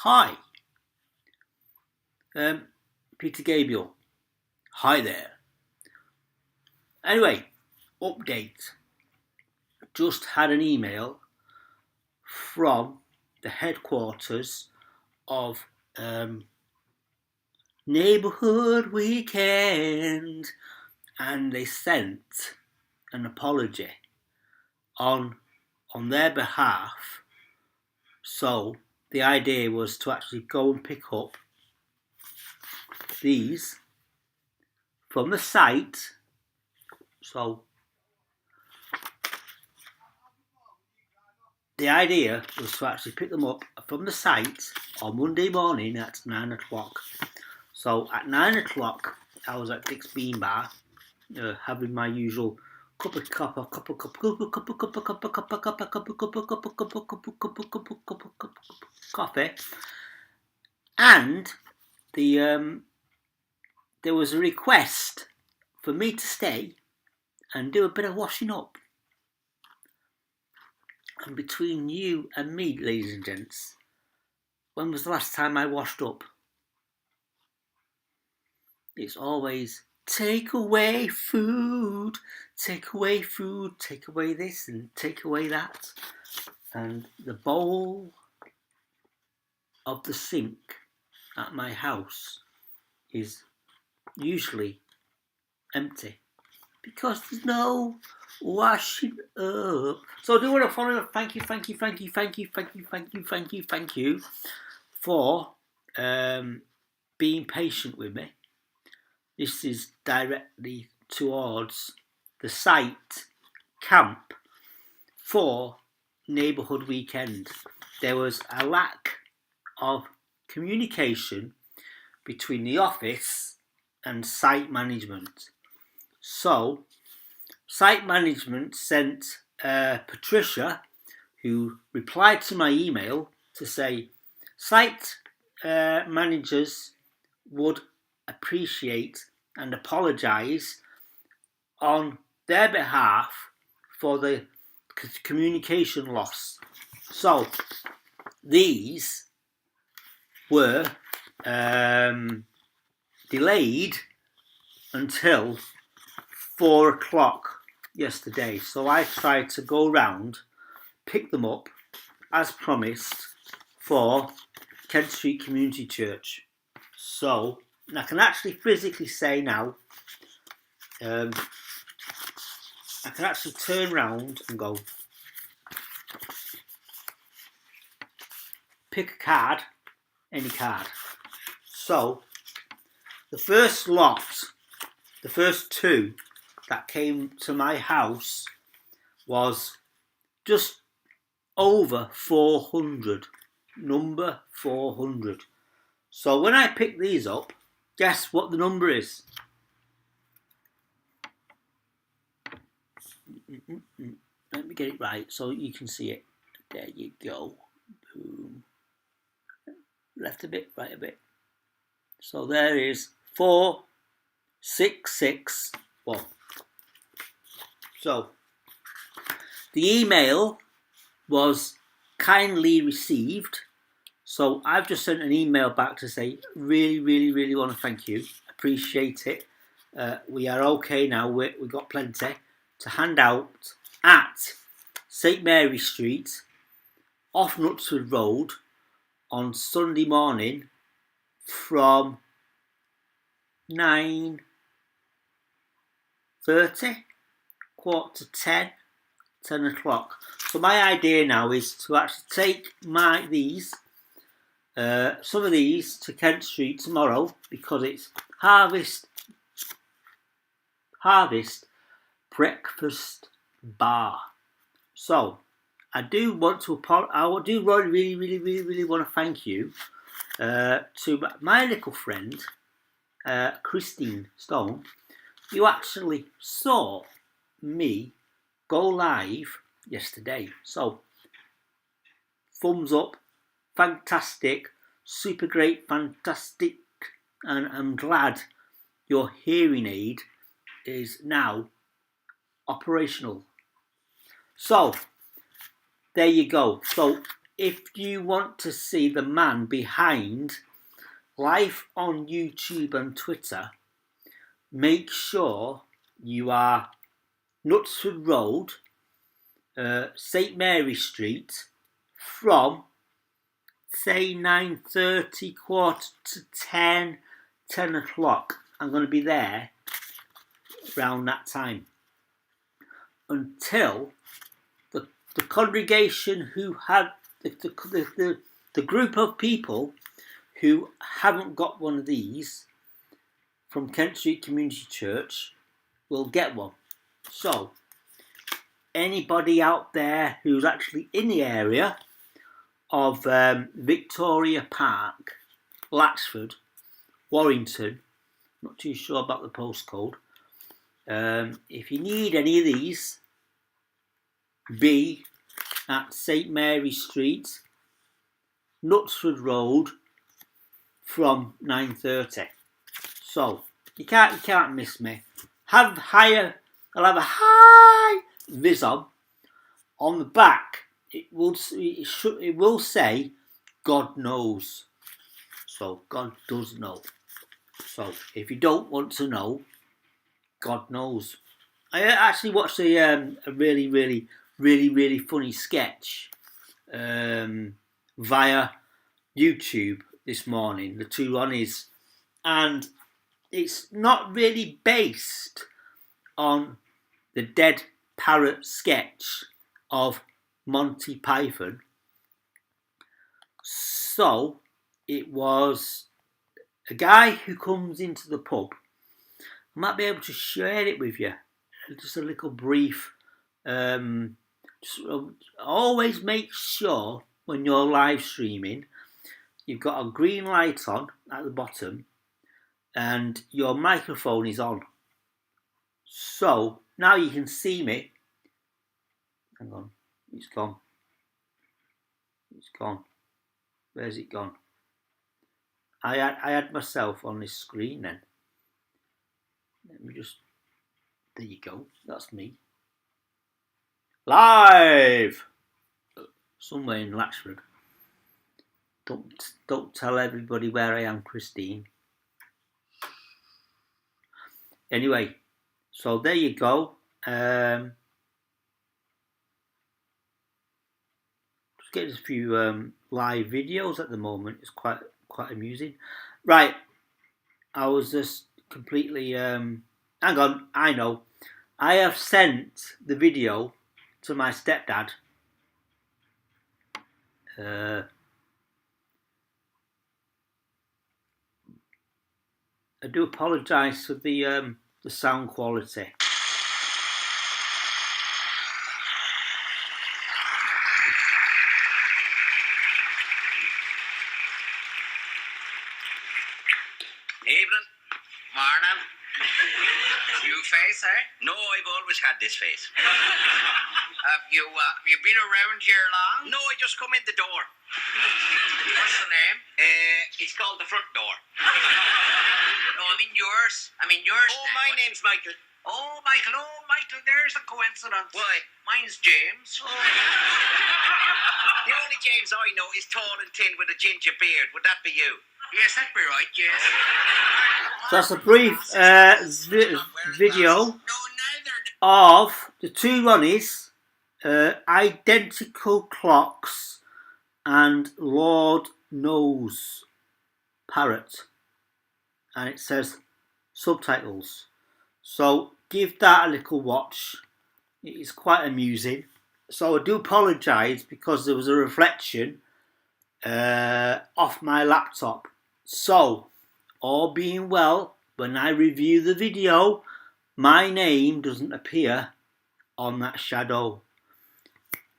Hi, Peter Gabriel. Hi there. Anyway, update. Just had an email from the headquarters of Neighbourhood Weekend, and they sent an apology on their behalf. So the idea was to actually go and pick up these from the site. So the idea was to actually pick them up from the site on Monday morning at 9 o'clock. So at 9 o'clock, I was at Dick's Bean Bar, having my usual cup of coffee, and there was a request for me to stay and do a bit of washing up. And between you and me, ladies and gents, when was the last time I washed up? It's always take away food, take away this and take away that. And the bowl of the sink at my house is usually empty because there's no washing up. So I do want to follow up. Thank you for being patient with me. This is directly towards the site camp for Neighbourhood Weekend. There was a lack of communication between the office and site management. So site management sent Patricia, who replied to my email to say site managers would appreciate and apologise on their behalf for the communication loss. So these were delayed until 4 o'clock yesterday. So I tried to go round, pick them up as promised for Kent Street Community Church. So I can actually physically say now, I can actually turn round and go, pick a card, any card. So the first lot, the first two that came to my house was just over 400, number 400. So when I pick these up, guess what the number is? Let me get it right so you can see it. There you go. Boom. Left a bit, right a bit. So there is 4661. So the email was kindly received. So I've just sent an email back to say, really want to thank you. Appreciate it. We are okay now. We've got plenty to hand out at St Mary Street, off Knutsford Road, on Sunday morning from 9:30, 9:45, 10 o'clock. So my idea now is to actually take some of these to Kent Street tomorrow because it's Harvest Breakfast Bar. So I do want to really want to thank you to my little friend Christine Stone. You actually saw me go live yesterday. So thumbs up, fantastic, super great, fantastic, and I'm glad your hearing aid is now operational. So there you go. So if you want to see the man behind live on YouTube and Twitter, make sure you are Knutsford Road, St Mary Street, from say 9:30, quarter to 10, 10 o'clock. I'm going to be there around that time until the congregation who had the group of people who haven't got one of these from Kent Street Community Church will get one. So anybody out there who's actually in the area of Victoria Park, Latchford, Warrington, not too sure about the postcode, if you need any of these, be at St Mary Street, Knutsford Road, from 9:30. So you can't miss me. I'll have a high vis on the back. It will say God knows. So God does know. So if you don't want to know, God knows. I actually watched a really funny sketch via YouTube this morning, the two Ronnies, and it's not really based on the dead parrot sketch of Monty Python. So it was a guy who comes into the pub. I might be able to share it with you. Just a little brief. Always make sure when you're live streaming, you've got a green light on at the bottom and your microphone is on. So now you can see me. Hang on, it's gone. It's gone. Where's it gone? I had myself on this screen then. Let me just. There you go. That's me. Live! Somewhere in Latchford. Don't tell everybody where I am, Christine. Anyway, so there you go. Just getting a few live videos at the moment. It's quite amusing. Right, I was just completely. Hang on, I know. I have sent the video to my stepdad. I do apologise for the sound quality. Evening. Morning. New face, eh? No, I've always had this face. Have you been around here long? No, I just come in the door. What's the name? It's called the front door. No, I mean yours. Oh, my name's Michael. Oh, Michael. Oh, Michael, there's a coincidence. Why? Mine's James. Oh. The only James I know is tall and thin with a ginger beard. Would that be you? Yes, that'd be right, yes. So that's a brief video of the two Ronnies, identical clocks, and Lord knows parrot, and it says subtitles. So give that a little watch. It is quite amusing. So I do apologise because there was a reflection off my laptop. So, all being well, when I review the video, my name doesn't appear on that shadow.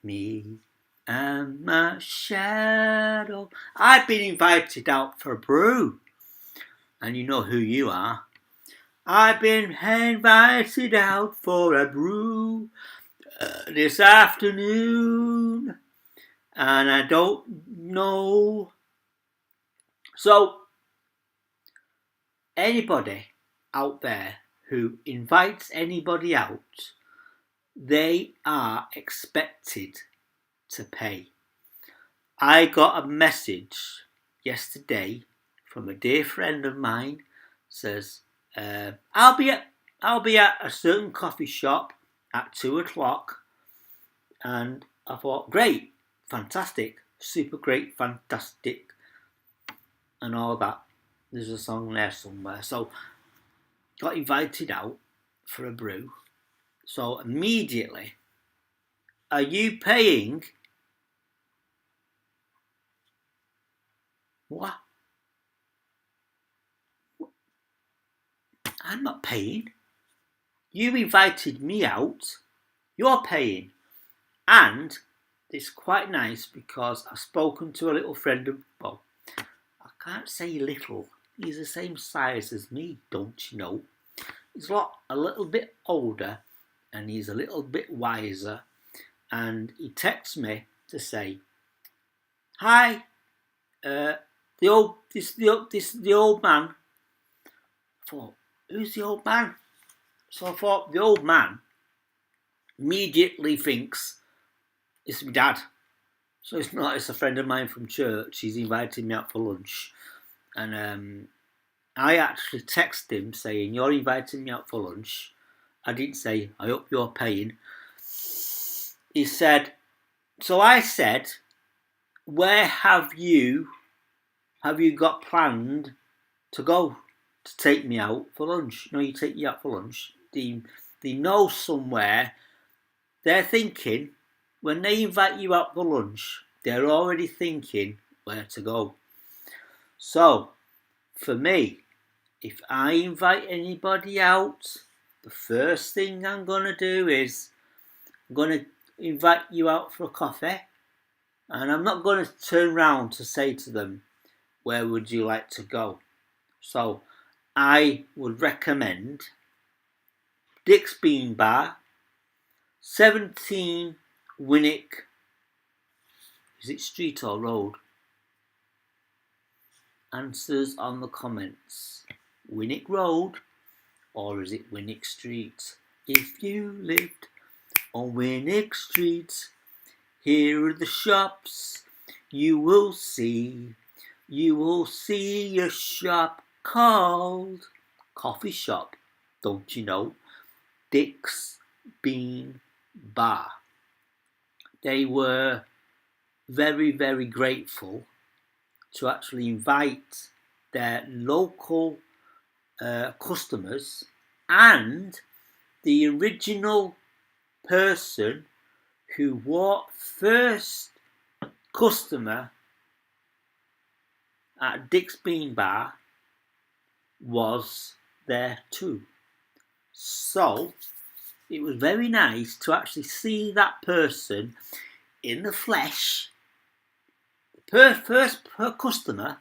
Me and my shadow. I've been invited out for a brew. And you know who you are. I've been invited out for a brew this afternoon. And I don't know. So, anybody out there who invites anybody out, they are expected to pay. I got a message yesterday from a dear friend of mine. Says, I'll be at a certain coffee shop at 2:00, and I thought, great, fantastic, super great, fantastic, and all that. There's a song there somewhere. So got invited out for a brew. So immediately, are you paying? What? I'm not paying. You invited me out. You're paying. And it's quite nice because I've spoken to a little friend of, well, I can't say little. He's the same size as me, don't you know? He's a little bit older and he's a little bit wiser. And he texts me to say, "Hi, the old man." I thought, who's the old man? So I thought the old man immediately thinks it's my dad. So it's not. It's a friend of mine from church. He's invited me out for lunch, and I actually texted him saying, "You're inviting me out for lunch." I didn't say, "I hope you're paying." He said, so I said, "Where have you got planned to go to take me out for lunch?" You take you out for lunch. They know somewhere. They're thinking, when they invite you out for lunch, they're already thinking where to go. So, for me, if I invite anybody out, the first thing I'm going to do is I'm going to invite you out for a coffee, and I'm not going to turn around to say to them, where would you like to go? So I would recommend Dick's Bean Bar, 17 Winnick. Is it street or road? Answers on the comments. Winnick Road, or is it Winnick Street? If you lived on Winnick Street, here are the shops you will see. You will see a shop called Coffee Shop, don't you know? Dick's Bean Bar. They were very, very grateful to actually invite their local customers, and the original person who was first customer at Dick's Bean Bar was there too. So it was very nice to actually see that person in the flesh. Her customer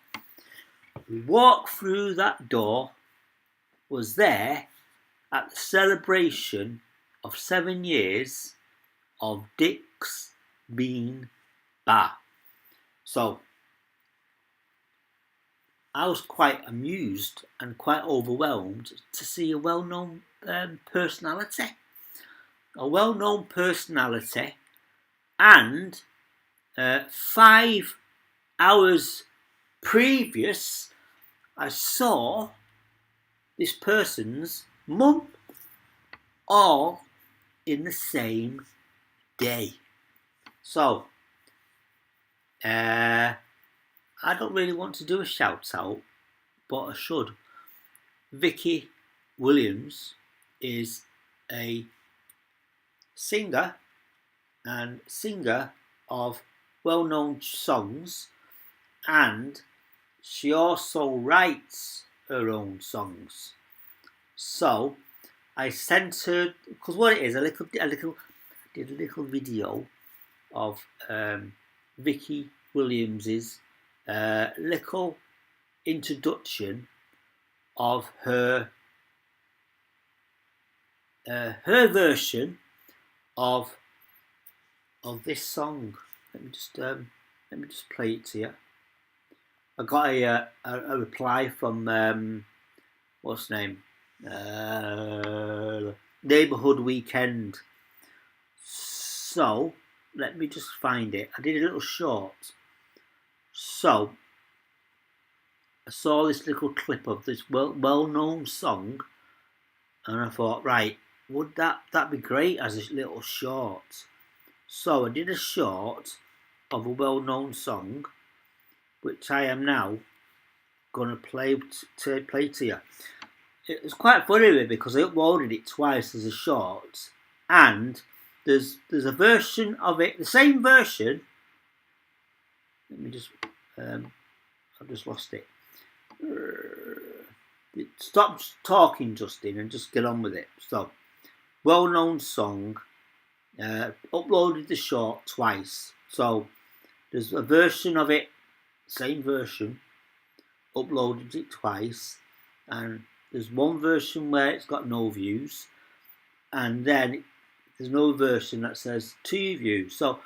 who walked through that door was there at the celebration of 7 years of Dick's Bean Bar. So I was quite amused and quite overwhelmed to see a well-known personality. A well-known personality, and 5 hours previous, I saw this person's mum, all in the same day. So, I don't really want to do a shout out, but I should. Vicky Williams is a singer of well-known songs, and she also writes her own songs. So I sent her, because what it is, I did a little video of Vicky Williams's little introduction of her version of this song. Let me just play it to you. I got a reply from what's the name? Neighbourhood Weekend. So let me just find it. I did a little short So I saw this little clip of this well-known song, and I thought, right, would that be great as a little short? So I did a short of a well-known song, which I am now going to play to you. It was quite funny because I uploaded it twice as a short, and there's a version of it, the same version. Let me just, I've just lost it. Stop talking, Justin, and just get on with it. So, well-known song. Uploaded the short twice. So, there's a version of it, same version. Uploaded it twice, and there's one version where it's got no views, and then there's no version that says 2 views. So,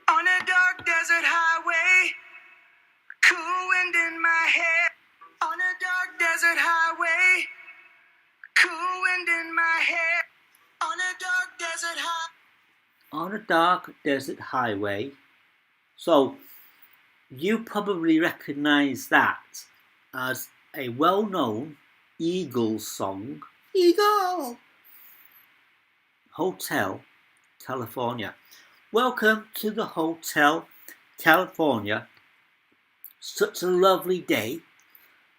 on a dark desert highway, cool wind in my hair. On a dark desert highway, cool wind in my hair. On a dark desert on a dark desert highway. So, you probably recognise that as a well-known Eagles song. Eagle! Hotel California. Welcome to the Hotel California. Such a lovely day.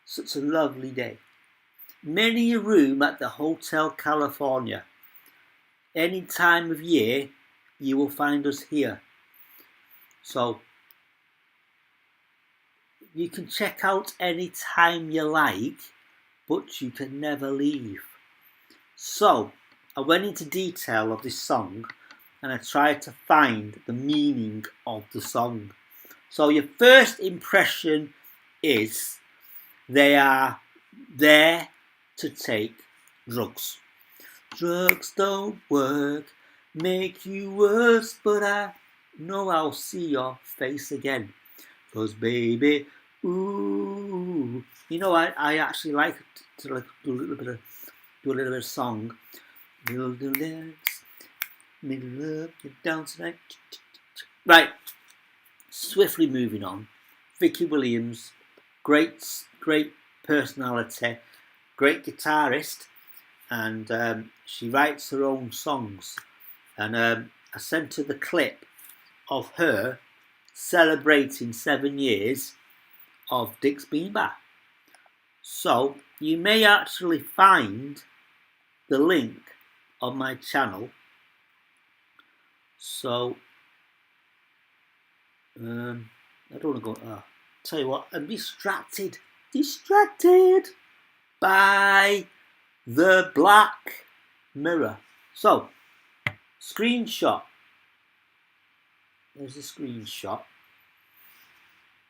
Such a lovely day. Many a room at the Hotel California. Any time of year, you will find us here. So, you can check out any time you like, but you can never leave. So, I went into detail of this song, and I tried to find the meaning of the song. So your first impression is they are there to take drugs. Drugs don't work, make you worse, but I know I'll see your face again. 'Cause baby, ooh, you know I actually like to do a little bit of song. Middle of the lyrics, middle up, you're down tonight. Right, swiftly moving on. Vicky Williams, great personality, great guitarist, and she writes her own songs. And I sent her the clip of her celebrating 7 years of Dick's Beanbag. So you may actually find the link on my channel. So I don't want to go. Tell you what, I'm distracted by the Black Mirror. So screenshot. There's a screenshot.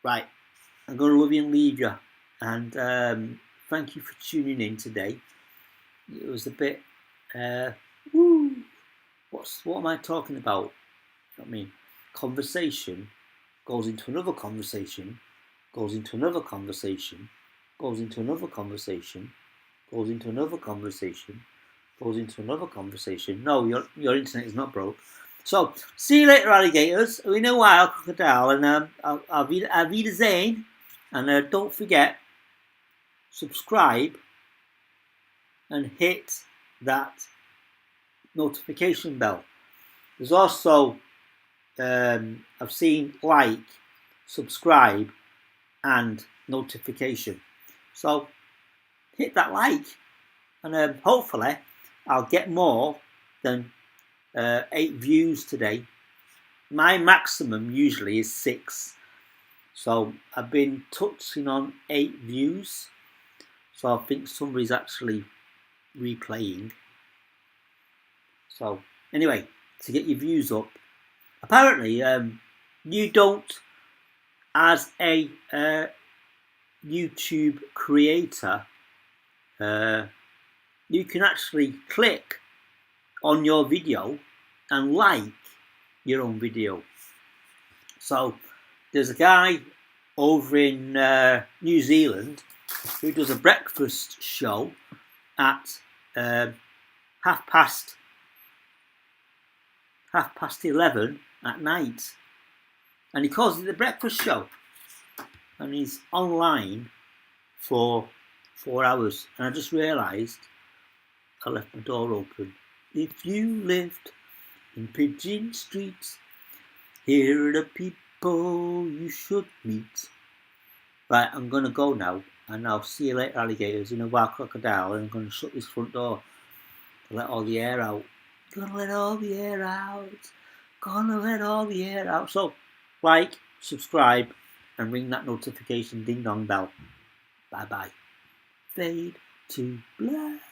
Right, I'm going to love you and leave you, and thank you for tuning in today. It was a bit. What am I talking about? I mean, conversation goes into another conversation, goes into another conversation, goes into another conversation, goes into another conversation, goes into another conversation. No, your internet is not broke. So, see you later, alligators. In a while, crocodile, and Auf Wiedersehen. And don't forget, subscribe and hit that notification bell. There's also, I've seen like, subscribe, and notification. So, hit that like, and hopefully, I'll get more than 8 views today. My maximum usually is 6. So I've been touching on 8 views. So I think somebody's actually replaying. So anyway, to get your views up, apparently you don't, as a YouTube creator, you can actually click on your video and like your own video. So there's a guy over in New Zealand who does a breakfast show at 11:30 at night. And he calls it the breakfast show. And he's online for 4 hours. And I just realised I left my door open. If you lived in Pigeon Street, here are the people you should meet. Right, I'm going to go now. And I'll see you later, alligators, in a wild crocodile. And I'm going to shut this front door to let all the air out. Gonna let all the air out. Gonna let all the air out. So, like, subscribe, and ring that notification ding dong bell. Bye bye. Fade to black.